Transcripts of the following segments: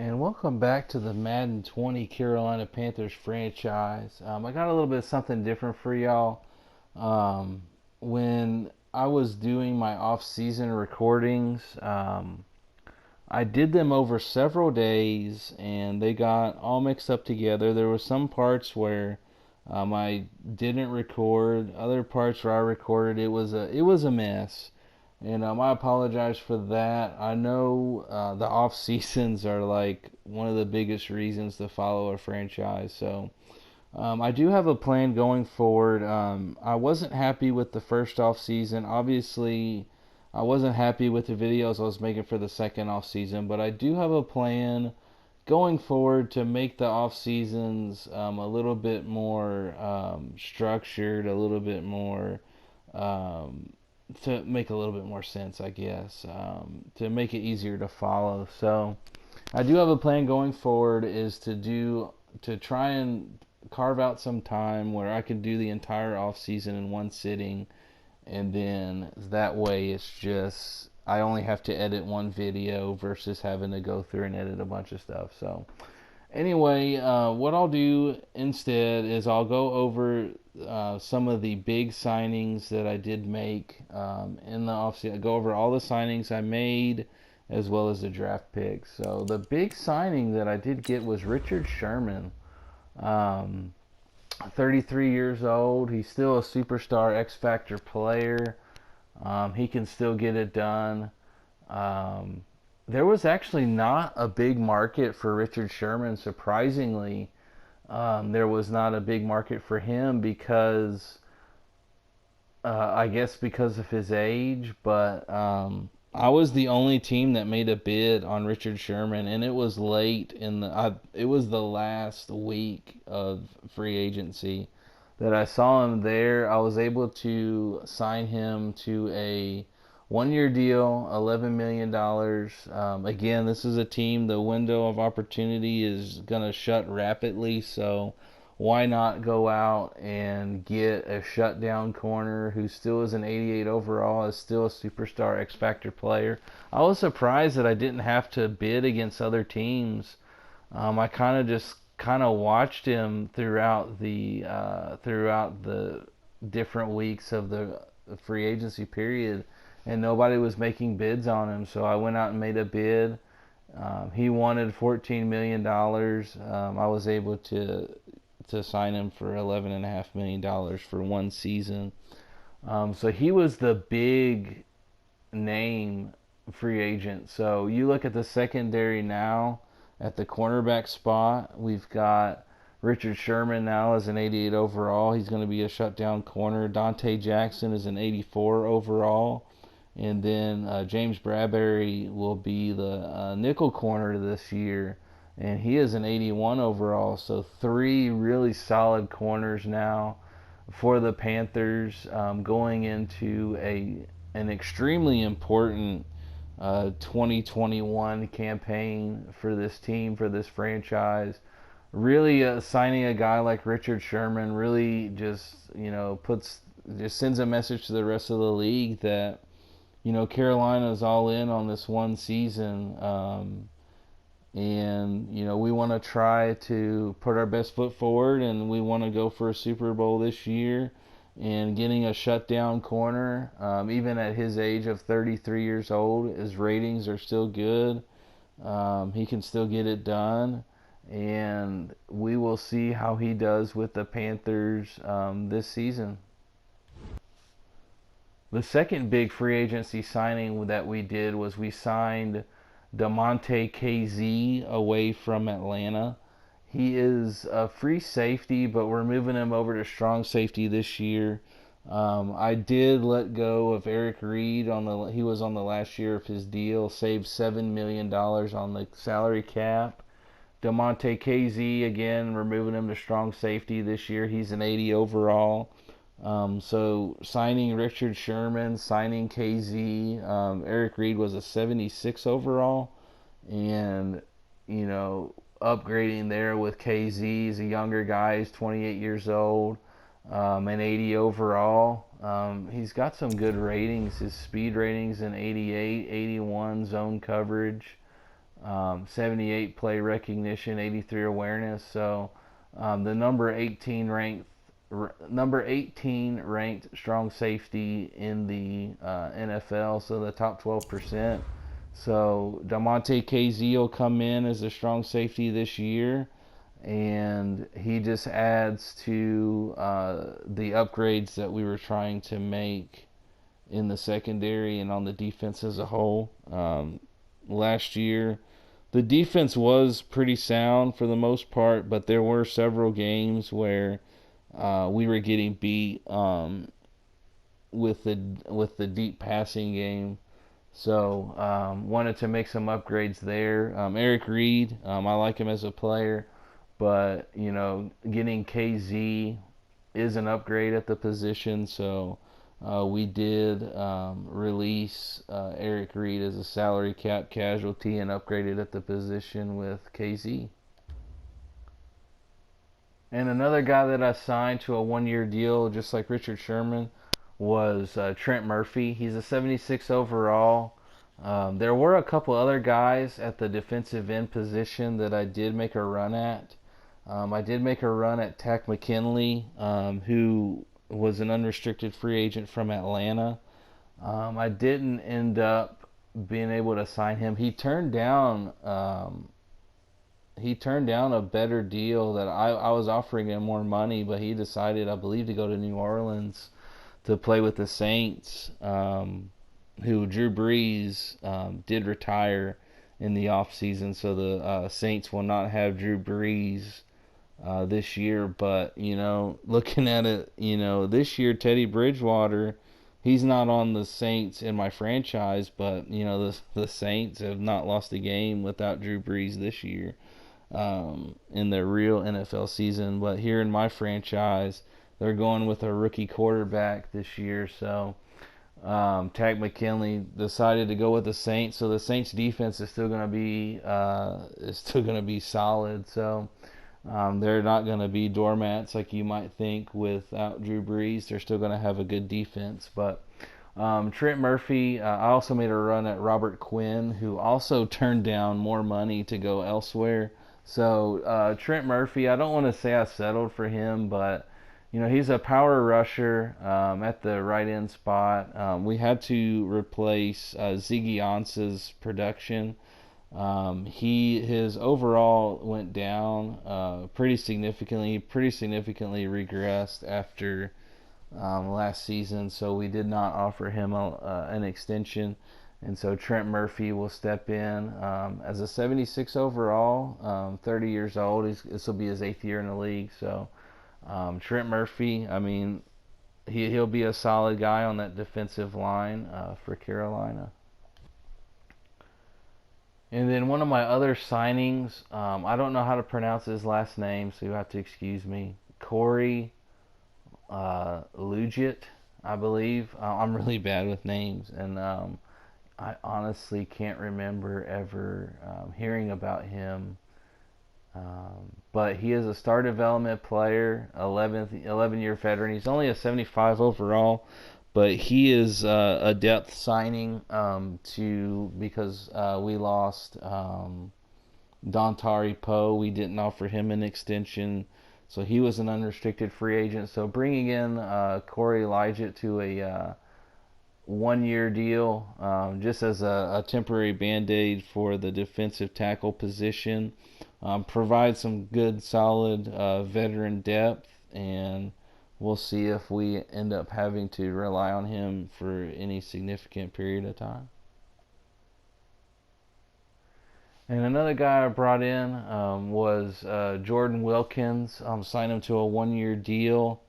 And welcome back to the Madden 20 Carolina Panthers franchise. I got a little bit of something different for y'all. Um, when I was doing my off-season recordings, I did them over several days, and they got all mixed up together. There were some parts where I didn't record, other parts where I recorded. It was a mess. And I apologize for that. I know the off seasons are like one of the biggest reasons to follow a franchise. So I do have a plan going forward. I wasn't happy with the first off season. Obviously, I wasn't happy with the videos I was making for the second off season. But I do have a plan going forward to make the off seasons a little bit more structured, a little bit more to make a little bit more sense, I guess, to make it easier to follow. So I do have a plan going forward is to try and carve out some time where I can do the entire off season in one sitting, and then that way it's just I only have to edit one video versus having to go through and edit a bunch of stuff. So anyway, what I'll do instead is I'll go over some of the big signings that I did make in the offseason. I go over all the signings I made as well as the draft picks. So the big signing that I did get was Richard Sherman. Um, 33 years old. He's still a superstar X Factor player. He can still get it done. Um, there was actually not a big market for Richard Sherman. Surprisingly, there was not a big market for him because, I guess, because of his age. But I was the only team that made a bid on Richard Sherman, and it was late in it was the last week of free agency that I saw him there. I was able to sign him to a 1 year deal, $11 million. Again, this is a team, the window of opportunity is going to shut rapidly, so why not go out and get a shutdown corner who still is an 88 overall, is still a superstar X Factor player. I was surprised that I didn't have to bid against other teams. I kind of watched him throughout the different weeks of the free agency period, and nobody was making bids on him. So I went out and made a bid. He wanted $14 million. I was able to sign him for $11.5 million for one season. So he was the big name free agent. So you look at the secondary now at the cornerback spot. We've got Richard Sherman now as an 88 overall. He's going to be a shutdown corner. Dante Jackson is an 84 overall. And then James Bradbury will be the nickel corner this year, and he is an 81 overall. So three really solid corners now for the Panthers, going into an extremely important 2021 campaign for this team, for this franchise. Really, signing a guy like Richard Sherman really just sends a message to the rest of the league that Carolina's all in on this one season, and we want to try to put our best foot forward, and we want to go for a Super Bowl this year. And getting a shutdown corner, even at his age of 33 years old, his ratings are still good. He can still get it done, and we will see how he does with the Panthers this season. The second big free agency signing that we did was we signed DeMonte KZ away from Atlanta. He is a free safety, but we're moving him over to strong safety this year. I did let go of Eric Reed he was on the last year of his deal, saved $7 million on the salary cap. DeMonte KZ, again, we're moving him to strong safety this year. He's an 80 overall. So signing Richard Sherman, signing KZ, Eric Reed was a 76 overall, and upgrading there with KZ. He's a younger guy. He's 28 years old, and 80 overall. He's got some good ratings. His speed ratings in 88, 81 zone coverage. 78 play recognition, 83 awareness. So the number 18 ranked strong safety in the NFL, so the top 12%. So Damontae KZ will come in as a strong safety this year, and he just adds to the upgrades that we were trying to make in the secondary and on the defense as a whole. Last year, the defense was pretty sound for the most part, but there were several games where we were getting beat with the deep passing game. So wanted to make some upgrades there. Eric Reed, I like him as a player, but getting KZ is an upgrade at the position. So we did release Eric Reed as a salary cap casualty and upgraded at the position with KZ. And another guy that I signed to a one-year deal, just like Richard Sherman, was Trent Murphy. He's a 76 overall. There were a couple other guys at the defensive end position that I did make a run at. I did make a run at Takk McKinley, who was an unrestricted free agent from Atlanta. I didn't end up being able to sign him. He turned down a better deal that I was offering him more money, but he decided, I believe, to go to New Orleans to play with the Saints, who Drew Brees did retire in the offseason, so the Saints will not have Drew Brees this year. But looking at it, this year Teddy Bridgewater, he's not on the Saints in my franchise, but the Saints have not lost a game without Drew Brees this year in their real NFL season. But here in my franchise, they're going with a rookie quarterback this year. So Takk McKinley decided to go with the Saints. So the Saints defense is still going to be solid. So they're not going to be doormats like you might think without Drew Brees. They're still going to have a good defense. But Trent Murphy, I also made a run at Robert Quinn, who also turned down more money to go elsewhere. So Trent Murphy, I don't want to say I settled for him, but he's a power rusher at the right end spot. We had to replace Ziggy Ansah's production. His overall went down pretty significantly regressed after last season, so we did not offer him an extension. And so Trent Murphy will step in as a 76 overall, 30 years old. This will be his 8th year in the league. So Trent Murphy, I mean, he'll be a solid guy on that defensive line for Carolina. And then one of my other signings, I don't know how to pronounce his last name, so you have to excuse me. Corey Lugitt, I believe. I'm really bad with names, and I honestly can't remember ever hearing about him. But he is a star development player, 11-year veteran. He's only a 75 overall, but he is a depth signing because we lost Dontari Poe. We didn't offer him an extension, so he was an unrestricted free agent. So bringing in Corey Liggett to a one-year deal, just as a temporary band-aid for the defensive tackle position, provides some good, solid veteran depth, and we'll see if we end up having to rely on him for any significant period of time. And another guy I brought in was Jordan Wilkins. Signed him to a one-year deal,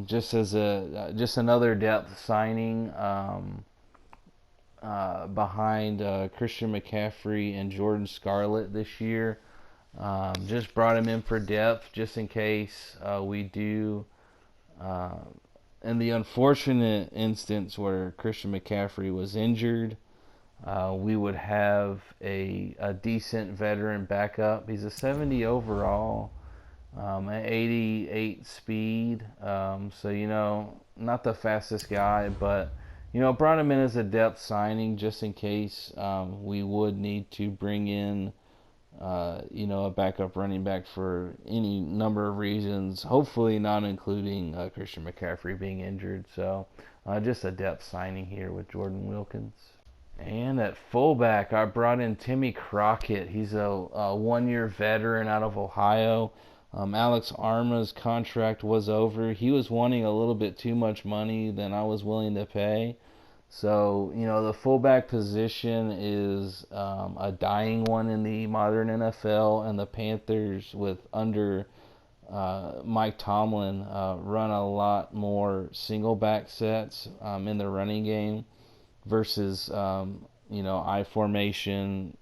just another depth signing behind Christian McCaffrey and Jordan Scarlett this year. Just brought him in for depth, just in case we do. In the unfortunate instance where Christian McCaffrey was injured, we would have a decent veteran backup. He's a 70 overall, at 88 speed. So not the fastest guy, but brought him in as a depth signing just in case we would need to bring in, a backup running back for any number of reasons, hopefully not including Christian McCaffrey being injured. So just a depth signing here with Jordan Wilkins. And at fullback, I brought in Timmy Crockett. He's a one-year veteran out of Ohio. Alex Arma's contract was over. He was wanting a little bit too much money than I was willing to pay. So, the fullback position is a dying one in the modern NFL, and the Panthers, under Mike Tomlin, run a lot more single back sets in the running game versus, I formation,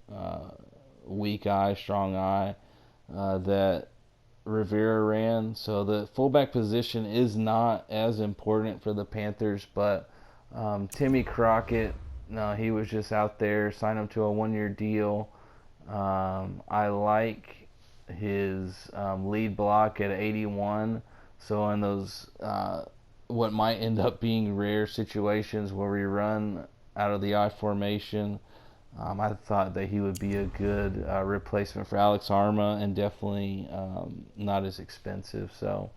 weak eye, strong eye that Rivera ran. So the fullback position is not as important for the Panthers, but Timmy Crockett, no, he was just out there, signed him to a one-year deal. I like his lead block at 81. So in those what might end up being rare situations where we run out of the I formation, I thought that he would be a good replacement for Alex Arma, and definitely not as expensive. So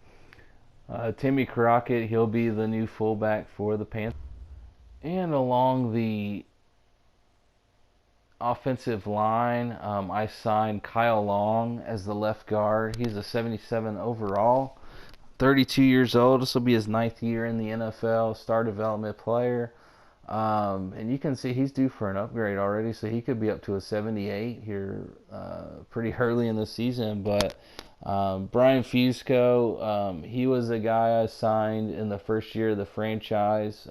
Timmy Crockett, he'll be the new fullback for the Panthers. And along the offensive line, I signed Kyle Long as the left guard. He's a 77 overall, 32 years old. This will be his 9th year in the NFL, star development player. And you can see he's due for an upgrade already, so he could be up to a 78 here pretty early in the season. But Brian Fusco, he was a guy I signed in the first year of the franchise.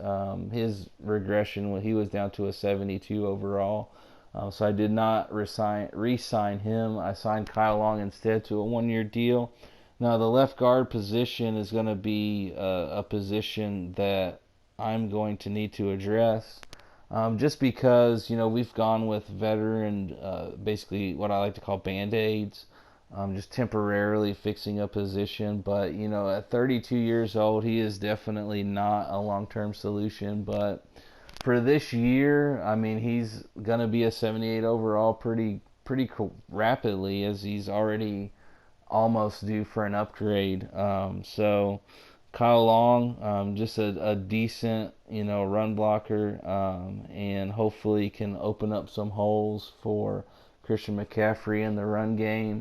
His regression, when he was down to a 72 overall. So I did not re-sign him. I signed Kyle Long instead to a one-year deal. Now, the left guard position is going to be a position that I'm going to need to address. Just because, we've gone with veteran, basically what I like to call Band-Aids, just temporarily fixing a position. But, at 32 years old, he is definitely not a long-term solution. But for this year, I mean, he's going to be a 78 overall pretty rapidly, as he's already almost due for an upgrade. So Kyle Long, just a decent, run blocker, and hopefully can open up some holes for Christian McCaffrey in the run game.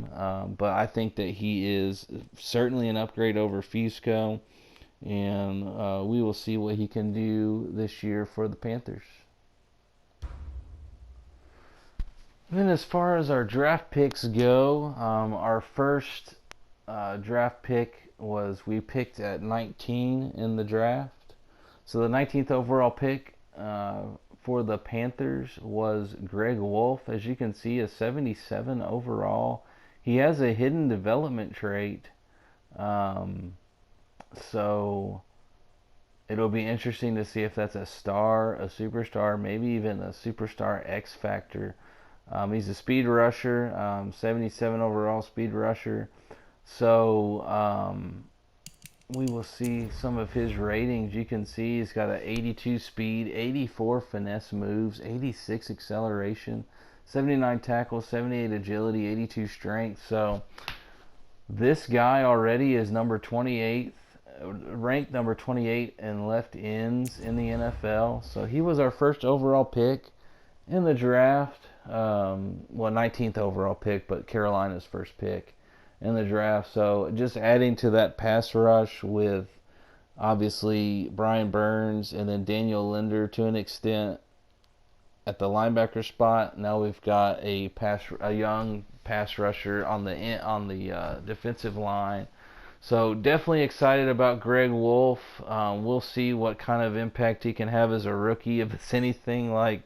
But I think that he is certainly an upgrade over Fusco, and we will see what he can do this year for the Panthers. And then as far as our draft picks go, our first draft pick we picked at 19 in the draft. So the 19th overall pick for the Panthers was Greg Wolfe. As you can see, a 77 overall. He has a hidden development trait. So it'll be interesting to see if that's a star, a superstar, maybe even a superstar X factor. He's a speed rusher, 77 overall speed rusher. So we will see some of his ratings. You can see he's got an 82 speed, 84 finesse moves, 86 acceleration, 79 tackles, 78 agility, 82 strength. So this guy already is number 28, ranked number 28 in left ends in the NFL. So he was our first overall pick in the draft. 19th overall pick, but Carolina's first pick in the draft. So just adding to that pass rush with obviously Brian Burns and then Daniel Linder to an extent at the linebacker spot. Now we've got a young pass rusher on the defensive line. So definitely excited about Greg Wolfe. We'll see what kind of impact he can have as a rookie. If it's anything like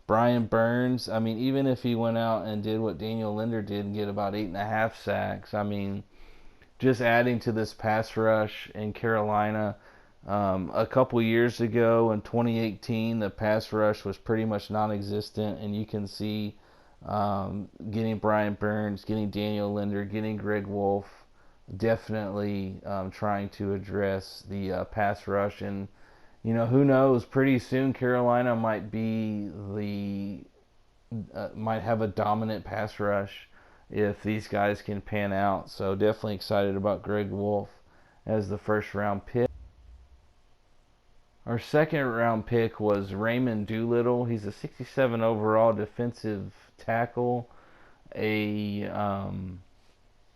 Brian Burns, I mean, even if he went out and did what Daniel Linder did and get about 8.5 sacks, I mean, just adding to this pass rush in Carolina. A couple years ago in 2018, the pass rush was pretty much non-existent, and you can see getting Brian Burns, getting Daniel Linder, getting Greg Wolfe, definitely trying to address the pass rush. And Who knows? Pretty soon Carolina might have a dominant pass rush if these guys can pan out. So definitely excited about Greg Wolfe as the first round pick. Our second round pick was Raymond Doolittle. He's a 67 overall defensive tackle, a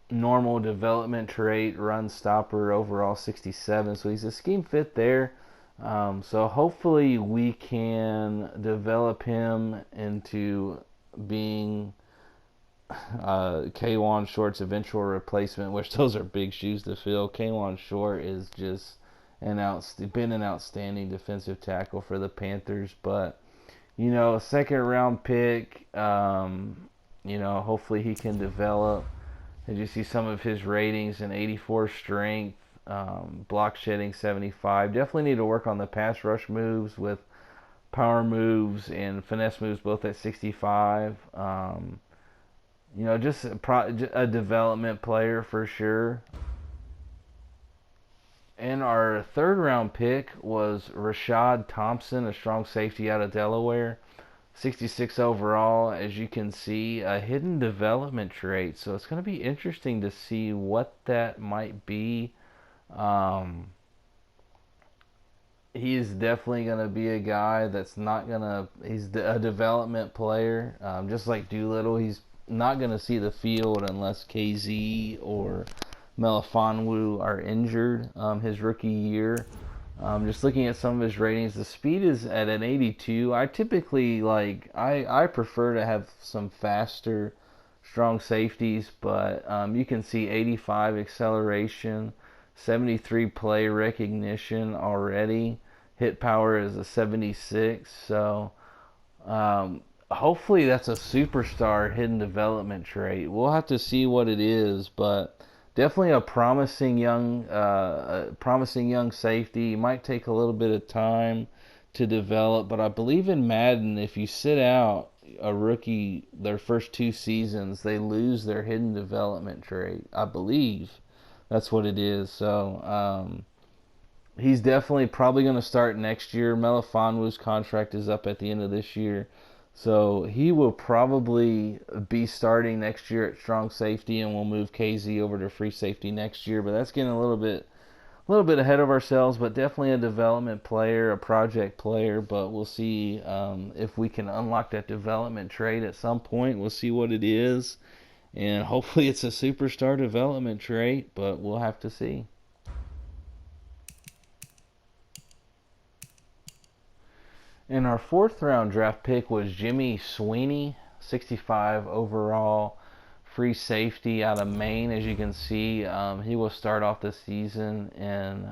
normal development trait, run stopper, overall 67. So he's a scheme fit there. So hopefully we can develop him into being K'Wan Short's eventual replacement, which those are big shoes to fill. K'Wan Short is just been an outstanding defensive tackle for the Panthers, but a second round pick, hopefully he can develop. Did you see some of his ratings? An 84 strength, block shedding 75. Definitely need to work on the pass rush moves with power moves and finesse moves both at 65. Just a development player for sure. And our third round pick was Rashad Thompson, a strong safety out of Delaware. 66 overall, as you can see, a hidden development trait. So it's going to be interesting to see what that might be. He is definitely going to be a guy that's not going to... He's a development player. Just like Doolittle, he's not going to see the field unless KZ or Melifonwu are injured his rookie year. Just looking at some of his ratings, the speed is at an 82. I typically I prefer to have some faster, strong safeties, but you can see 85 acceleration, 73 play recognition already. Hit power is a 76. So hopefully that's a superstar hidden development trait. We'll have to see what it is, but definitely a promising young safety. It might take a little bit of time to develop, but I believe in Madden, if you sit out a rookie their first 2 seasons, they lose their hidden development trait. I believe that's what it is. So he's definitely probably going to start next year. Melifonwu's contract is up at the end of this year. So he will probably be starting next year at strong safety, and we'll move KZ over to free safety next year. But that's getting a little bit ahead of ourselves. But definitely a development player, a project player. But we'll see if we can unlock that development trait at some point. We'll see what it is, and hopefully it's a superstar development trait. But we'll have to see. And our fourth round draft pick was Jimmy Sweeney, 65 overall, free safety out of Maine. As you can see, he will start off the season in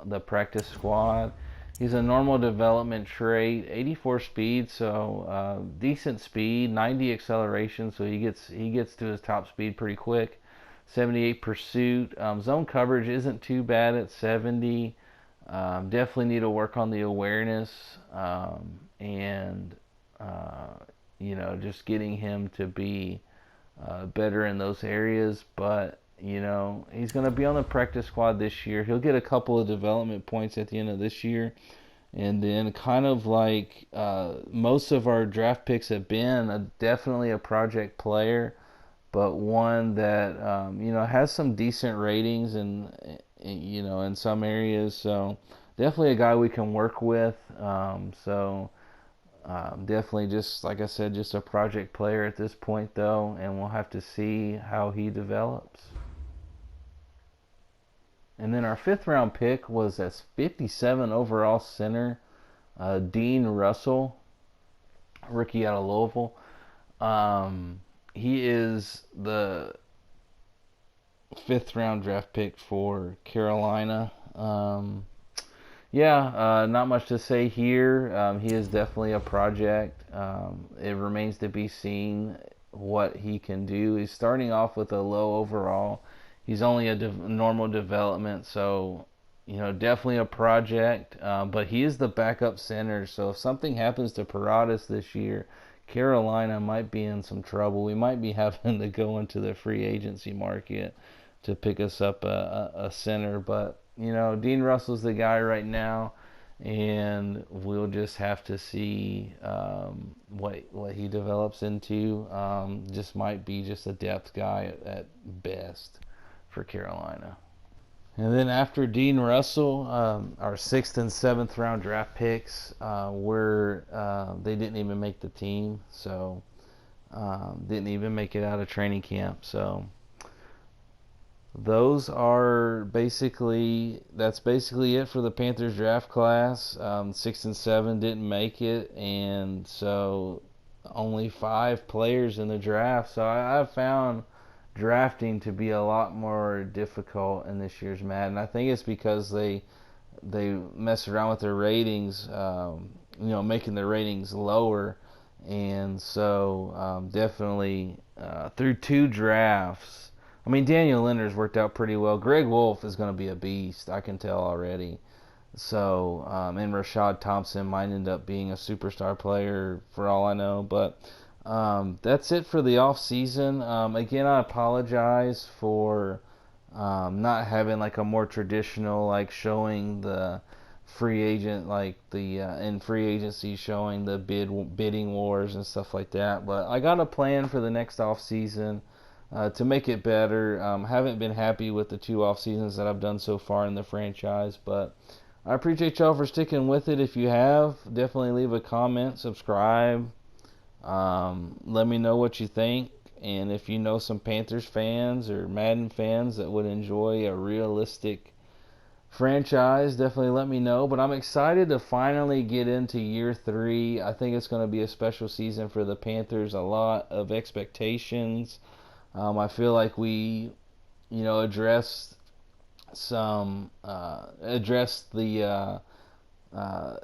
the practice squad. He's a normal development trait, 84 speed, so decent speed, 90 acceleration, so he gets to his top speed pretty quick. 78 pursuit. Zone coverage isn't too bad at 70. Definitely need to work on the awareness and just getting him to be better in those areas. But he's going to be on the practice squad this year. He'll get a couple of development points at the end of this year, and then kind of like most of our draft picks have been, definitely a project player, but one that has some decent ratings and in some areas. So definitely a guy we can work with. Definitely, just like I said, just a project player at this point though, and we'll have to see how he develops. And then our fifth round pick was as 57 overall center, Dean Russell, rookie out of Louisville. He is the 5th round draft pick for Carolina. Not much to say here. He is definitely a project. It remains to be seen what he can do. He's starting off with a low overall. He's only a normal development, so definitely a project. But he is the backup center, so if something happens to Paradas this year, Carolina might be in some trouble. We might be having to go into the free agency market to pick us up a center. But Dean Russell's the guy right now, and we'll just have to see what he develops into. Just might be just a depth guy at best for Carolina. And then after Dean Russell, our 6th and 7th round draft picks they didn't even make the team, so didn't even make it out of training camp. So that's basically it for the Panthers draft class. 6 and 7 didn't make it, and so only 5 players in the draft. So I've found drafting to be a lot more difficult in this year's Madden. I think it's because they mess around with their ratings, making their ratings lower, and so definitely through 2 drafts. I mean, Daniel Leonard's worked out pretty well. Greg Wolfe is going to be a beast, I can tell already. So, and Rashad Thompson might end up being a superstar player for all I know. But that's it for the offseason. Again, I apologize for not having like a more traditional, like showing the free agent, like the in free agency, showing the bidding wars and stuff like that. But I got a plan for the next offseason. To make it better. Haven't been happy with the 2 off seasons that I've done so far in the franchise, but I appreciate y'all for sticking with it. If you have, definitely leave a comment, subscribe. Let me know what you think, and if you know some Panthers fans or Madden fans that would enjoy a realistic franchise, definitely let me know. But I'm excited to finally get into year 3. I think it's going to be a special season for the Panthers. A lot of expectations. I feel like we, addressed the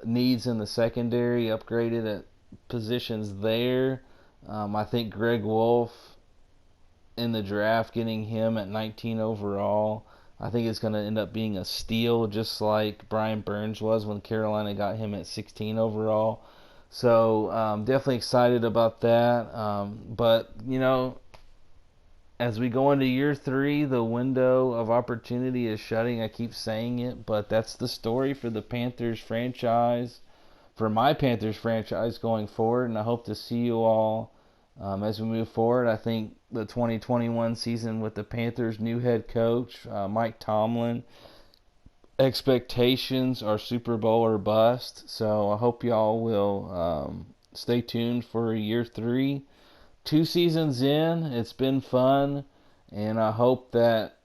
needs in the secondary, upgraded at positions there. I think Greg Wolfe in the draft, getting him at 19 overall, I think it's going to end up being a steal, just like Brian Burns was when Carolina got him at 16 overall. So definitely excited about that. But, as we go into year 3, the window of opportunity is shutting. I keep saying it, but that's the story for the Panthers franchise, for my Panthers franchise going forward, and I hope to see you all as we move forward. I think the 2021 season with the Panthers' new head coach, Mike Tomlin, expectations are Super Bowl or bust, so I hope y'all will stay tuned for year 3. 2 seasons in, it's been fun, and I hope that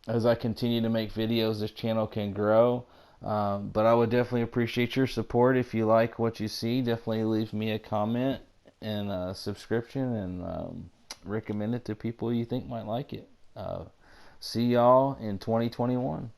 as I continue to make videos, this channel can grow. But I would definitely appreciate your support. If you like what you see, definitely leave me a comment and a subscription, and recommend it to people you think might like it. See y'all in 2021.